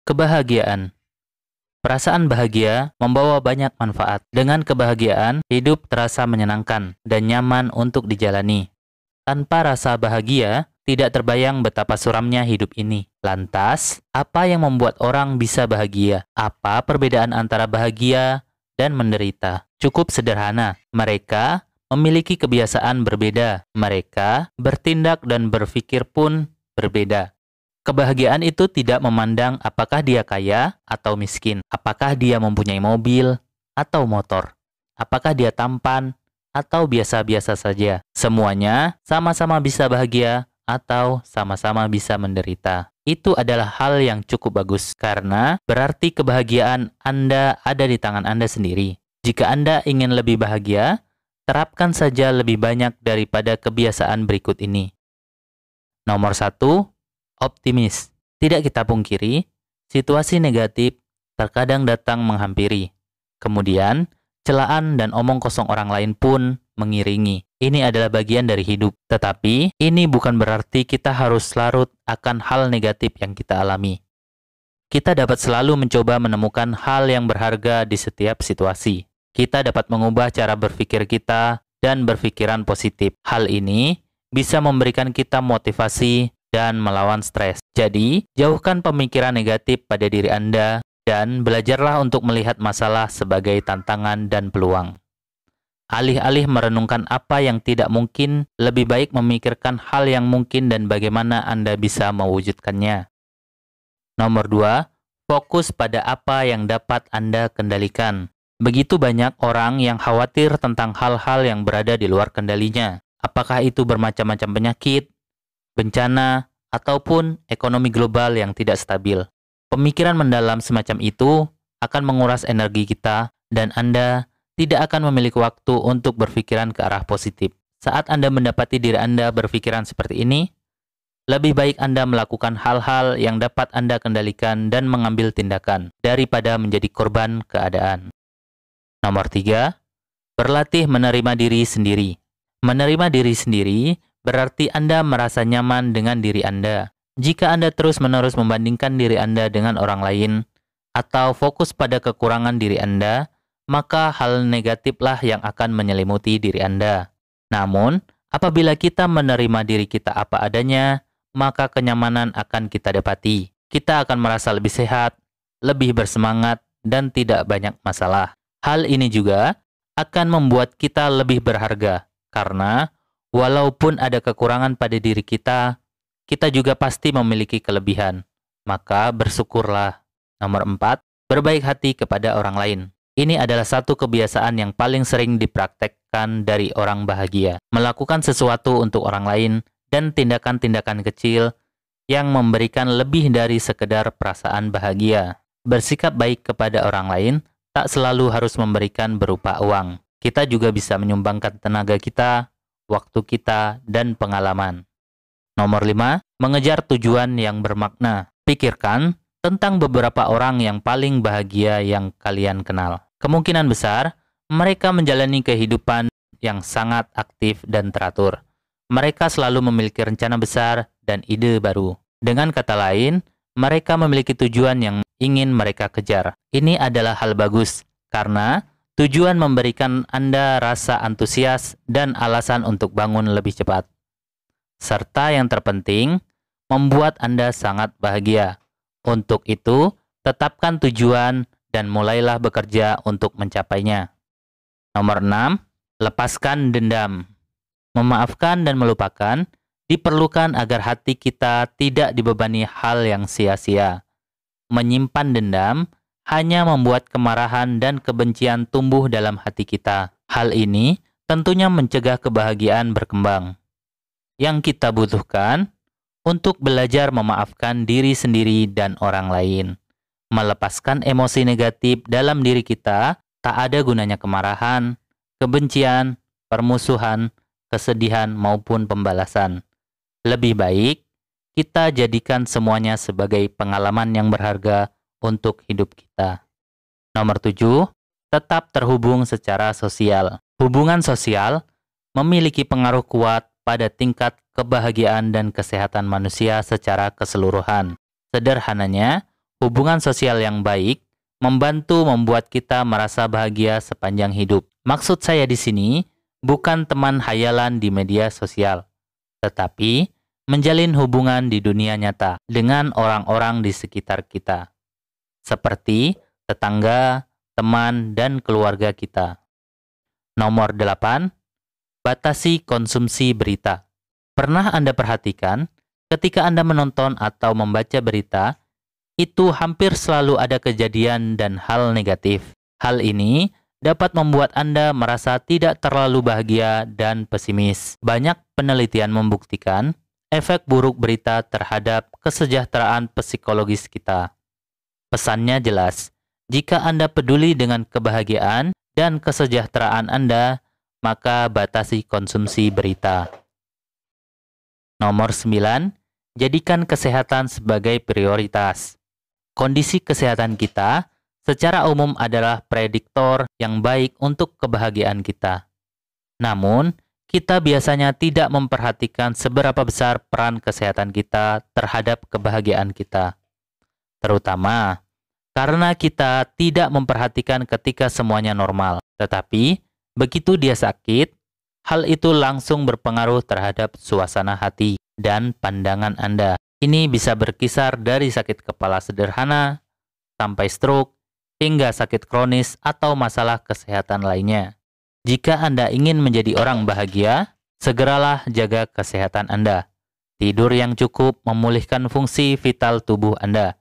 Kebahagiaan. Perasaan bahagia membawa banyak manfaat. Dengan kebahagiaan, hidup terasa menyenangkan dan nyaman untuk dijalani. Tanpa rasa bahagia, tidak terbayang betapa suramnya hidup ini. Lantas, apa yang membuat orang bisa bahagia? Apa perbedaan antara bahagia dan menderita? Cukup sederhana. Mereka memiliki kebiasaan berbeda. Mereka bertindak dan berpikir pun berbeda. Kebahagiaan itu tidak memandang apakah dia kaya atau miskin, apakah dia mempunyai mobil atau motor, apakah dia tampan atau biasa-biasa saja. Semuanya sama-sama bisa bahagia atau sama-sama bisa menderita. Itu adalah hal yang cukup bagus karena berarti kebahagiaan Anda ada di tangan Anda sendiri. Jika Anda ingin lebih bahagia, terapkan saja lebih banyak daripada kebiasaan berikut ini. Nomor 1, optimis. Tidak kita pungkiri, situasi negatif terkadang datang menghampiri. Kemudian, celaan dan omong kosong orang lain pun mengiringi. Ini adalah bagian dari hidup. Tetapi, ini bukan berarti kita harus larut akan hal negatif yang kita alami. Kita dapat selalu mencoba menemukan hal yang berharga di setiap situasi. Kita dapat mengubah cara berpikir kita dan berpikiran positif. Hal ini bisa memberikan kita motivasi dan melawan stres. Jadi, jauhkan pemikiran negatif pada diri Anda dan belajarlah untuk melihat masalah sebagai tantangan dan peluang. Alih-alih merenungkan apa yang tidak mungkin, lebih baik memikirkan hal yang mungkin dan bagaimana Anda bisa mewujudkannya. Nomor 2, fokus pada apa yang dapat Anda kendalikan. Begitu banyak orang yang khawatir tentang hal-hal yang berada di luar kendalinya. Apakah itu bermacam-macam penyakit, bencana, ataupun ekonomi global yang tidak stabil. Pemikiran mendalam semacam itu akan menguras energi kita dan Anda tidak akan memiliki waktu untuk berpikiran ke arah positif. Saat Anda mendapati diri Anda berpikiran seperti ini, lebih baik Anda melakukan hal-hal yang dapat Anda kendalikan dan mengambil tindakan daripada menjadi korban keadaan. Nomor 3, berlatih menerima diri sendiri. Menerima diri sendiri berarti Anda merasa nyaman dengan diri Anda. Jika Anda terus-menerus membandingkan diri Anda dengan orang lain atau fokus pada kekurangan diri Anda, maka hal negatiflah yang akan menyelimuti diri Anda. Namun, apabila kita menerima diri kita apa adanya, maka kenyamanan akan kita dapati. Kita akan merasa lebih sehat, lebih bersemangat, dan tidak banyak masalah. Hal ini juga akan membuat kita lebih berharga, karena walaupun ada kekurangan pada diri kita, kita juga pasti memiliki kelebihan. Maka bersyukurlah. Nomor 4, berbaik hati kepada orang lain. Ini adalah satu kebiasaan yang paling sering dipraktekkan dari orang bahagia. Melakukan sesuatu untuk orang lain dan tindakan-tindakan kecil yang memberikan lebih dari sekedar perasaan bahagia. Bersikap baik kepada orang lain tak selalu harus memberikan berupa uang. Kita juga bisa menyumbangkan tenaga kita, waktu kita, dan pengalaman. Nomor 5, mengejar tujuan yang bermakna. Pikirkan tentang beberapa orang yang paling bahagia yang kalian kenal. Kemungkinan besar, mereka menjalani kehidupan yang sangat aktif dan teratur. Mereka selalu memiliki rencana besar dan ide baru. Dengan kata lain, mereka memiliki tujuan yang ingin mereka kejar. Ini adalah hal bagus, karena tujuan memberikan Anda rasa antusias dan alasan untuk bangun lebih cepat. Serta yang terpenting, membuat Anda sangat bahagia. Untuk itu, tetapkan tujuan dan mulailah bekerja untuk mencapainya. Nomor 6, lepaskan dendam. Memaafkan dan melupakan diperlukan agar hati kita tidak dibebani hal yang sia-sia. Menyimpan dendam hanya membuat kemarahan dan kebencian tumbuh dalam hati kita. Hal ini tentunya mencegah kebahagiaan berkembang. Yang kita butuhkan untuk belajar memaafkan diri sendiri dan orang lain. Melepaskan emosi negatif dalam diri kita, tak ada gunanya kemarahan, kebencian, permusuhan, kesedihan maupun pembalasan. Lebih baik kita jadikan semuanya sebagai pengalaman yang berharga untuk hidup kita. Nomor 7, tetap terhubung secara sosial. Hubungan sosial memiliki pengaruh kuat pada tingkat kebahagiaan dan kesehatan manusia secara keseluruhan. Sederhananya, Hubungan sosial yang baik membantu membuat kita merasa bahagia sepanjang hidup. Maksud saya di sini bukan teman hayalan di media sosial, tetapi menjalin hubungan di dunia nyata dengan orang-orang di sekitar kita, seperti tetangga, teman, dan keluarga kita. Nomor 8, batasi konsumsi berita. Pernah Anda perhatikan, ketika Anda menonton atau membaca berita, itu hampir selalu ada kejadian dan hal negatif. Hal ini dapat membuat Anda merasa tidak terlalu bahagia dan pesimis. Banyak penelitian membuktikan efek buruk berita terhadap kesejahteraan psikologis kita. Pesannya jelas, jika Anda peduli dengan kebahagiaan dan kesejahteraan Anda, maka batasi konsumsi berita. Nomor 9, jadikan kesehatan sebagai prioritas. Kondisi kesehatan kita secara umum adalah prediktor yang baik untuk kebahagiaan kita. Namun, kita biasanya tidak memperhatikan seberapa besar peran kesehatan kita terhadap kebahagiaan kita. Terutama karena kita tidak memperhatikan ketika semuanya normal. Tetapi, begitu dia sakit, hal itu langsung berpengaruh terhadap suasana hati dan pandangan Anda. Ini bisa berkisar dari sakit kepala sederhana, sampai stroke, hingga sakit kronis atau masalah kesehatan lainnya. Jika Anda ingin menjadi orang bahagia, segeralah jaga kesehatan Anda. Tidur yang cukup memulihkan fungsi vital tubuh Anda.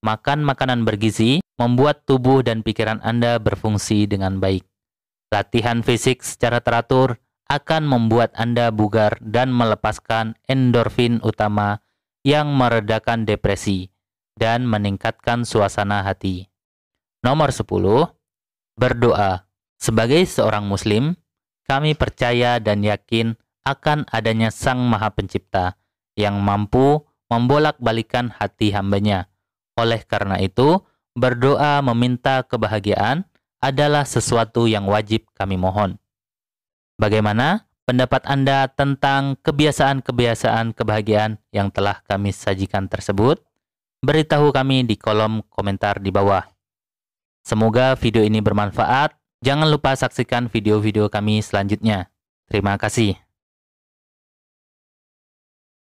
Makan makanan bergizi membuat tubuh dan pikiran Anda berfungsi dengan baik. Latihan fisik secara teratur akan membuat Anda bugar dan melepaskan endorfin utama yang meredakan depresi dan meningkatkan suasana hati. Nomor 10, berdoa. Sebagai seorang Muslim, kami percaya dan yakin akan adanya Sang Maha Pencipta yang mampu membolak-balikan hati hambanya. Oleh karena itu, berdoa meminta kebahagiaan adalah sesuatu yang wajib kami mohon. Bagaimana pendapat Anda tentang kebiasaan-kebiasaan kebahagiaan yang telah kami sajikan tersebut? Beritahu kami di kolom komentar di bawah. Semoga video ini bermanfaat. Jangan lupa saksikan video-video kami selanjutnya. Terima kasih.